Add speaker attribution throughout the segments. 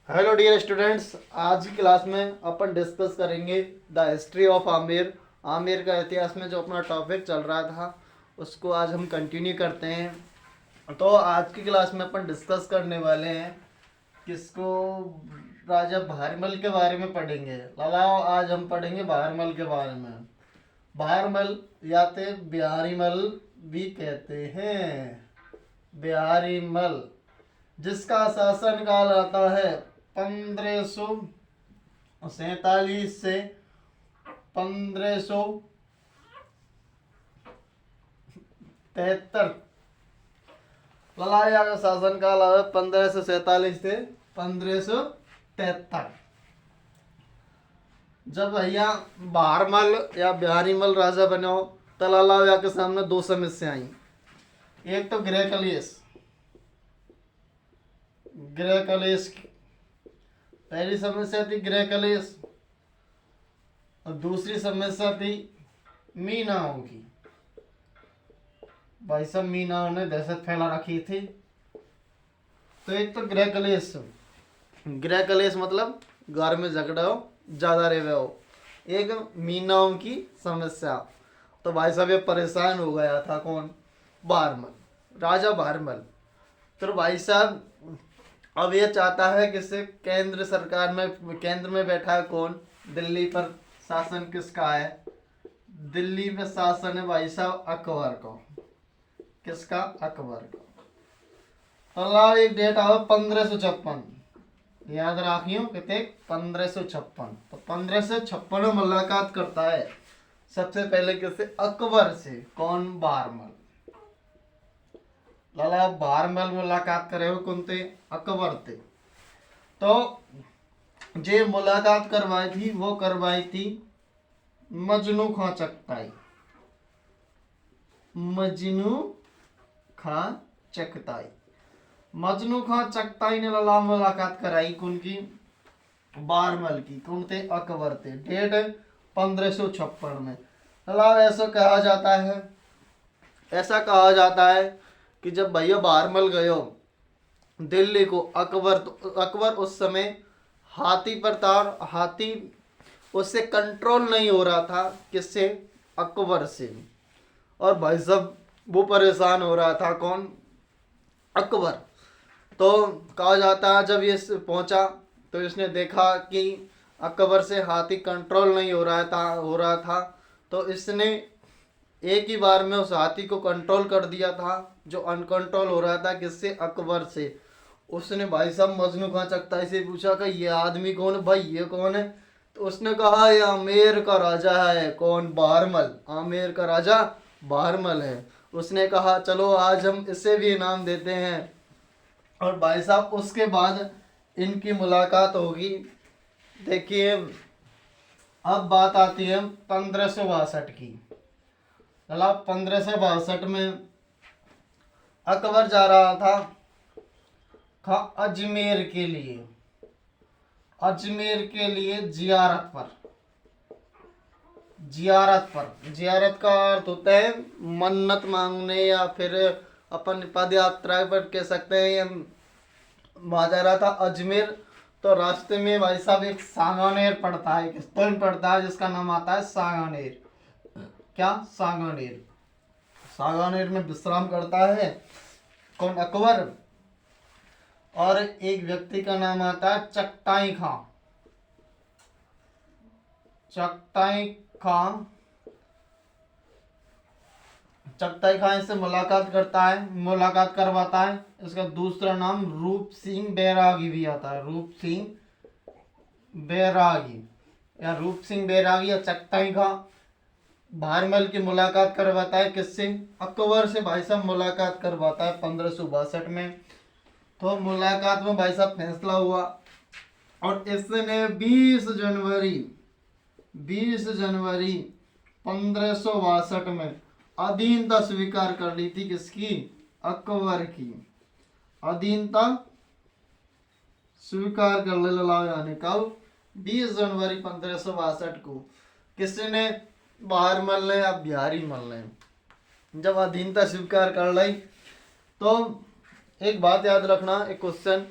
Speaker 1: Hello dear students, आज की class में अपन डिस्कस करेंगे the history of Amer. Amer का इतिहास में जो अपना टॉपिक चल रहा था उसको आज हम कंटिन्यू करते हैं। तो आज की क्लास में अपन डिस्कस करने वाले हैं किसको, राजा बहारमल के बारे में पढ़ेंगे। लाओ आज हम पढ़ेंगे बहारमल के बारे में। बहारमल या तो बिहारीमल भी कहते हैं, बिहारीमल, जिसका शासन काल आता है 1547 से 1573। ललाया का शासन काल है 1547 से 1573। जब भैया बहारमल या बिहारीमल राजा बने हो तो ललाया के सामने दो समस्या आई। एक तो गृह कलेश, गृह कलेश पहली समस्या थी गृह कलेश, और दूसरी समस्या थी मीनाओं की। भाई सब मीनाओं ने दहशत फैला रखी थी। तो एक तो गृह कलेश, गृह कलेश मतलब घर में झगड़ा हो, ज्यादा रहे हो। एक मीनाओं की समस्या। तो भाई साहब ये परेशान हो गया था कौन? बहारमल, राजा बहारमल। तो भाई साहब अब ये चाहता है कि से केंद्र सरकार में, केंद्र में बैठा है कौन? दिल्ली पर शासन किसका है? दिल्ली में शासन है भाई साहब अकबर को। किसका? अकबर को। तो एक डेट आओ 1556, याद रखियो कितने? 1556। तो 1556 में मुलाकात करता है सबसे पहले किससे? अकबर से। कौन? बहारमल। लाला बहारमल मुलाकात करे हो कौन थे? अकबर थे। तो जे मुलाकात करवाई थी वो करवाई थी मजनू खां चगताई। मजनू खां चगताई, मजनू खां चगताई ने लाला मुलाकात कराई कौन की? बहारमल की। कौन थे? अकबर थे। डेट 1556 में। लाला ऐसा कहा जाता है, ऐसा कहा जाता है कि जब भैया बहारमल गयो दिल्ली को, अकबर तो अकबर उस समय हाथी पर था। हाथी उससे कंट्रोल नहीं हो रहा था। किससे? अकबर से। और भाई साहब वो परेशान हो रहा था। कौन? अकबर। तो कहा जाता है जब ये पहुंचा तो इसने देखा कि अकबर से हाथी कंट्रोल नहीं हो रहा था। तो इसने एक ही बार में उस हाथी को कंट्रोल कर दिया था जो अनकंट्रोल हो रहा था। किससे? अकबर से। उसने भाई साहब मजनू खां चगताई से पूछा कि ये आदमी कौन है भाई, ये कौन है? तो उसने कहा ये आमेर का राजा है। कौन? बहारमल। आमेर का राजा बहारमल है। उसने कहा चलो आज हम इसे भी इनाम देते हैं। और भाई साहब उसके बाद इनकी मुलाकात होगी। देखिए अब बात आती है 1562 की। 1562 में अकबर जा रहा था अजमेर के लिए, अजमेर के लिए जियारत पर। जियारत पर, जियारत का अर्थ होता है मन्नत मांगने, या फिर अपन पद यात्रा पर कह सकते हैं। वहां जा रहा था अजमेर। तो रास्ते में भाई साहब एक सांगानेर पड़ता है, एक स्थल पड़ता है जिसका नाम आता है सांगानेर। क्या? सांगानेर। सांगानेर में विश्राम करता है कौन? अकबर। और एक व्यक्ति का नाम आता है चगताई खां। चगताई खां, चगताई खां से मुलाकात करता है, मुलाकात करवाता है। इसका दूसरा नाम रूप सिंह बैरागी भी आता है। रूप सिंह बैरागी या रूप सिंह बैरागी या चगताई खां बहारमल की मुलाकात करवाता है। किससे? अकबर से भाई साहब मुलाकात करवाता है 1562 में। तो मुलाकात में भाई साहब फैसला हुआ और इसने 20 जनवरी 1562 में अधीनता स्वीकार कर ली थी। किसकी? अकबर की। अधीनता स्वीकार कर ले यानी कब? 20 जनवरी 1562 को। किसने? बहारमल ने या बिहारीमल ने जब अधीनता स्वीकार कर ली। तो एक बात याद रखना, एक क्वेश्चन,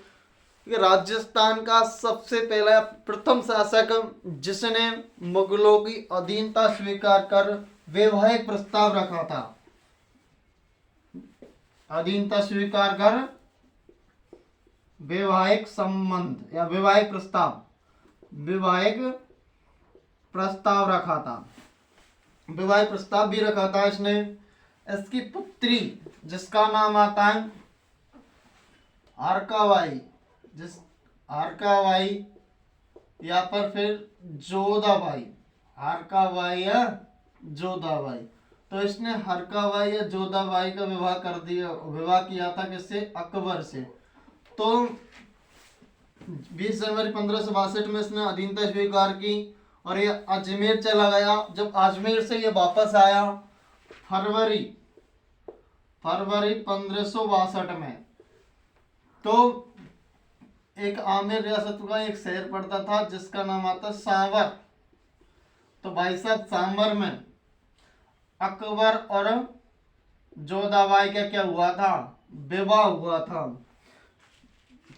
Speaker 1: कि राजस्थान का सबसे पहला प्रथम शासक जिसने मुगलों की अधीनता स्वीकार कर वैवाहिक प्रस्ताव रखा था, अधीनता स्वीकार कर वैवाहिक संबंध या वैवाहिक प्रस्ताव रखा था, विवाहिक प्रस्ताव भी रखा था इसने। इसकी पुत्री जिसका नाम आता है अर्काबाई, अर्काबाई या फिर जोधाबाई, अर्काबाई या जोधाबाई, तो इसने हरकाबाई या जोधाबाई का विवाह किया था किससे? अकबर से। तो 20 जनवरी 1562 में इसने अधीनता स्वीकार की और ये अजमेर चला गया। जब अजमेर से ये वापस आया फरवरी 1562 में, तो एक आमेर रियासत का एक शहर पड़ता था जिसका नाम आता सांवर। तो भाई साहब सांवर में अकबर और जोधाबाई का क्या हुआ था? विवाह हुआ था।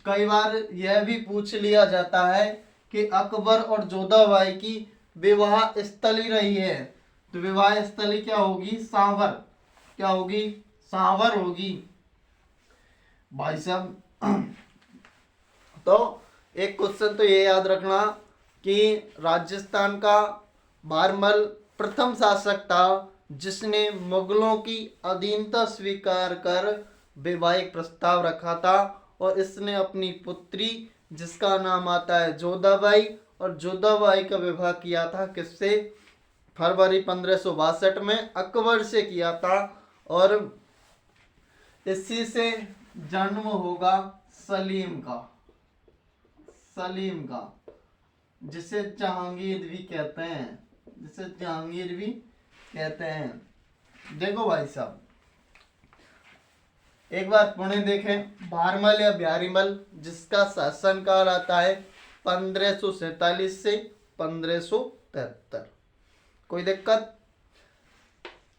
Speaker 1: कई बार यह भी पूछ लिया जाता है कि अकबर और जोधाबाई की विवाह स्थली रही है, तो विवाह स्थली क्या होगी? सांवर। क्या होगी? सांवर होगी भाई साहब। तो एक क्वेश्चन तो ये याद रखना कि राजस्थान का बारमल प्रथम शासक था जिसने मुगलों की अधीनता स्वीकार कर वैवाहिक प्रस्ताव रखा था और इसने अपनी पुत्री जिसका नाम आता है जोधाबाई, और जोधाबाई का विवाह किया था किससे? फरवरी 1562 में अकबर से किया था। और इसी से जन्म होगा सलीम का, जिसे जहांगीर भी कहते हैं, देखो भाई साहब एक बार पुणे देखें, बारमल या ब्यारीमल जिसका शासनकाल आता है 1547 से 1573। कोई दिक्कत?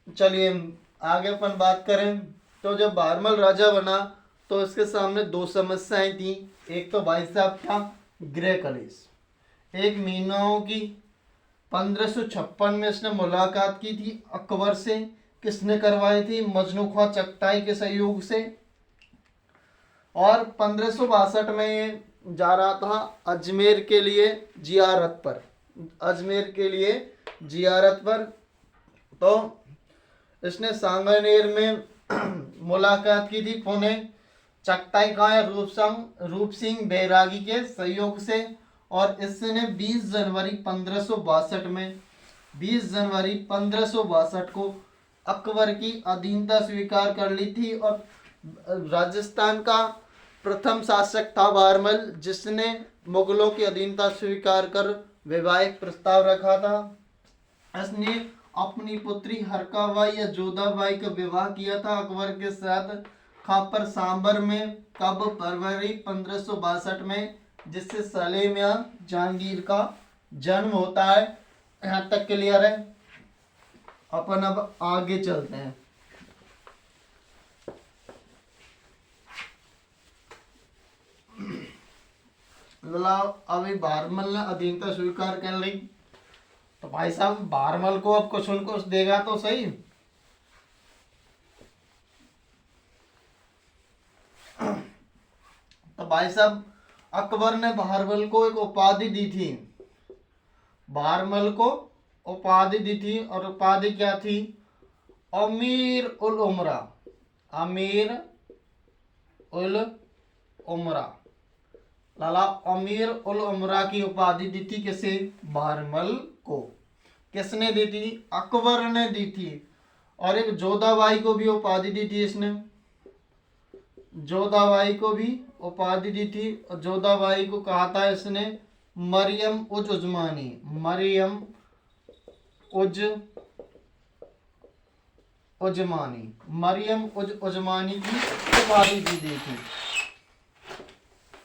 Speaker 1: चलिए आगे अपन बात करें। तो जब बारमल राजा बना तो इसके सामने दो समस्याएं थी। एक तो भाई साहब था गृह कलेश, एक मीनाओं की 1556 में इसने मुलाकात की थी अकबर से। किसने करवाई थी? मजनू खां चगताई के सहयोग से। और 1562 में ये जा रहा था अजमेर के लिए जियारत पर, तो इसने सांगानेर में मुलाकात की थी पुणे चगताई खां या रूप सिंह बैरागी के सहयोग से। और इसने 20 जनवरी 1562 को अकबर की अधीनता स्वीकार कर ली थी। और राजस्थान का प्रथम शासक था बारमल जिसने मुगलों की अधीनता स्वीकार कर वैवाहिक प्रस्ताव रखा था। इसने अपनी पुत्री हरकाबाई या जोधाबाई का विवाह किया था अकबर के साथ खापर सांबर में। कब? फरवरी 1562 में, जिससे सलीम या जहांगीर का जन्म होता है। यहाँ तक क्लियर है? अपन अब आगे चलते हैं। अभी बारमल ने अधीनता स्वीकार कर ली, तो भाई साहब बारमल को अब कुछ देगा तो सही। तो भाई साहब अकबर ने बारमल को एक उपाधि दी थी, और उपाधि क्या थी? अमीर उल उमरा की उपाधि दी थी किसे? बारमल को। किसने दी थी? अकबर ने दी थी। और एक जोधाबाई को भी उपाधि दी थी इसने, जोधाबाई को भी उपाधि दी थी। और जोधाबाई को कहा था इसने मरियम उज उजमानी की उपाधि दी थी।